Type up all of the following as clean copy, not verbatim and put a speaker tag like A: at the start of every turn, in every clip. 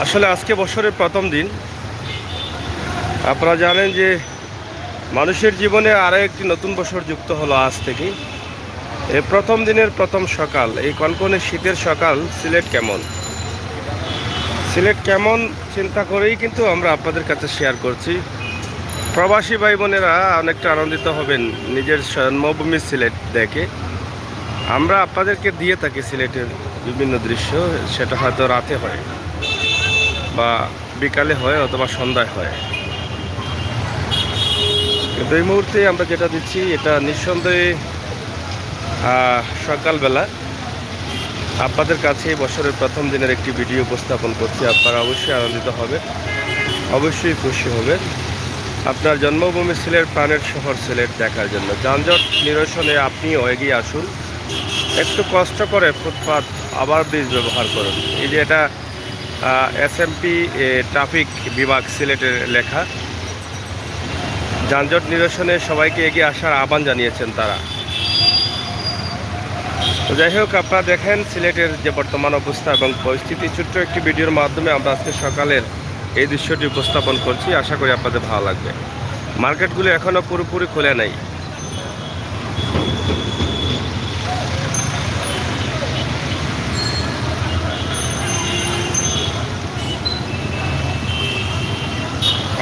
A: আসলে আজকে বছরের প্রথম দিন। আপনারা জানেন যে মানুষের জীবনে আরও একটি নতুন বছর যুক্ত হলো আজ থেকেই। এই প্রথম দিনের প্রথম সকাল, এই কনকনে শীতের সকাল সিলেট কেমন চিন্তা করেই কিন্তু আমরা আপনাদের কাছে শেয়ার করছি। প্রবাসী ভাই বোনেরা অনেকটা আনন্দিত হবেন নিজের জন্মভূমি সিলেট দেখে। আমরা আপনাদেরকে দিয়ে থাকি সিলেটের বিভিন্ন দৃশ্য, সেটা হয়তো রাতে হয় বা বিকালে হয় অথবা সন্ধ্যায় হয়, কিন্তু এই মুহূর্তে আমরা যেটা দিচ্ছি এটা নিঃসন্দেহে সকালবেলা আপনাদের কাছে বছরের প্রথম দিনের একটি ভিডিও উপস্থাপন করছি। আপনারা অবশ্যই আনন্দিত হবে, অবশ্যই খুশি হবেন আপনার জন্মভূমি সিলেট, প্রাণের শহর সিলেট দেখার জন্য। যানজট নিরসনে আপনিও এগিয়ে আসুন, একটু কষ্ট করে ফুটপাত আবার ব্রিজ ব্যবহার করুন। এই যে এটা এসএমপি ট্রাফিক বিভাগ সিলেটের লেখা। যানজট নিরসনে সবাইকে এগিয়ে আসার আহ্বান জানিয়েছেন তারা। তো যাই হোক, আপনারা দেখেন সিলেটের যে বর্তমান অবস্থা এবং পরিস্থিতি, ছোট্ট একটি ভিডিওর মাধ্যমে আমরা আজকে সকালের এই দৃশ্যটি উপস্থাপন করছি। আশা করি আপনাদের ভালো লাগবে। মার্কেটগুলো এখনও পুরোপুরি খোলে নাই।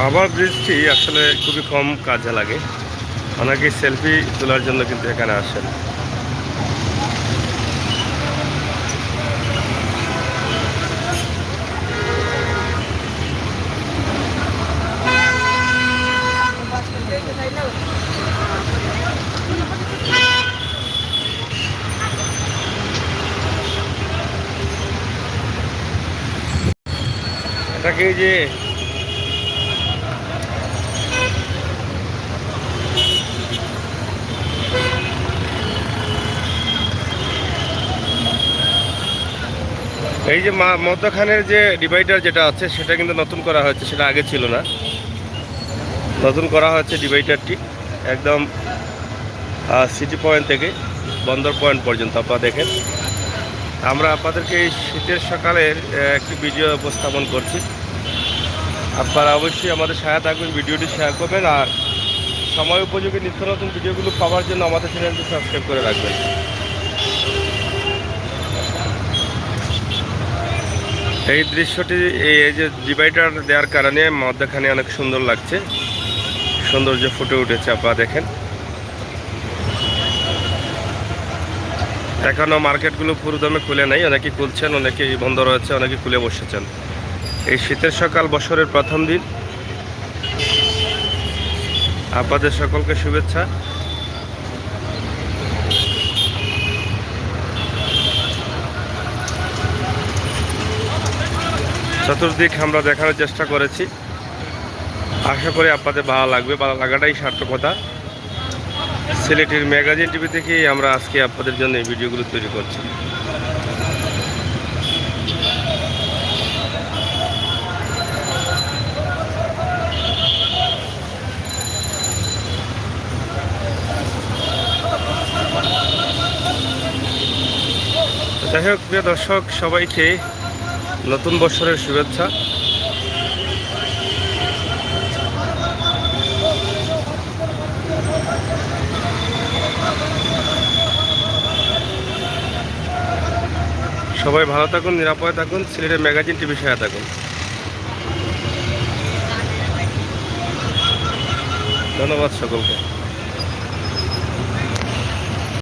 A: আবার ব্রিজটি আসলে খুবই কম কাজে লাগে, অনেকেই সেলফি তোলার জন্য কিন্তু এখানে আসেন। এটাকে যে এই যে মধ্যখানের যে ডিভাইডার যেটা আছে সেটা কিন্তু নতুন করা হয়েছে, সেটা আগে ছিল না। নতুন করা হয়েছে ডিভাইডারটি একদম সিটি পয়েন্ট থেকে বন্দর পয়েন্ট পর্যন্ত। আপনারা দেখেন, আমরা আপনাদেরকে এই শীতের সকালের একটি ভিডিও উপস্থাপন করছি। আপনারা অবশ্যই আমাদের সহায়তা থাকবেন, ভিডিওটি শেয়ার করবেন, আর সময় উপযোগী নিত্য নতুন ভিডিওগুলো পাওয়ার জন্য আমাদের চ্যানেলটি সাবস্ক্রাইব করে রাখবেন। এই দৃশ্যটি এই যে ডিভাইডার দেওয়ার কারণে মধ্যখানে অনেক সুন্দর লাগছে, সৌন্দর্য ফুটে উঠেছে। আপনারা দেখেন, এখনও মার্কেটগুলো পুরোদমে খুলে নাই, অনেকে খুলছেন, অনেকে বন্ধ রয়েছে, অনেকে খুলে বসেছেন। এই শীতের সকাল, বছরের প্রথম দিন, আপনাদের সকলকে শুভেচ্ছা। চতুর্দিক আমরা দেখানোর চেষ্টা করেছি, আশা করি আপনাদের ভালো লাগবে। ভালো লাগাটাই সার্থকতা। সিলেটের ম্যাগাজিন টিভি থেকেই আমরা আজকে আপনাদের জন্য এই ভিডিওগুলো তৈরি করছি। যাই হোক, প্রিয় দর্শক, সবাইকে নতুন বছরের শুভেচ্ছা। সবাই ভালো থাকুন, নিরাপদে থাকুন, সিলেটের ম্যাগাজিন টিভি সাথে থাকুন। ধন্যবাদ সকলকে।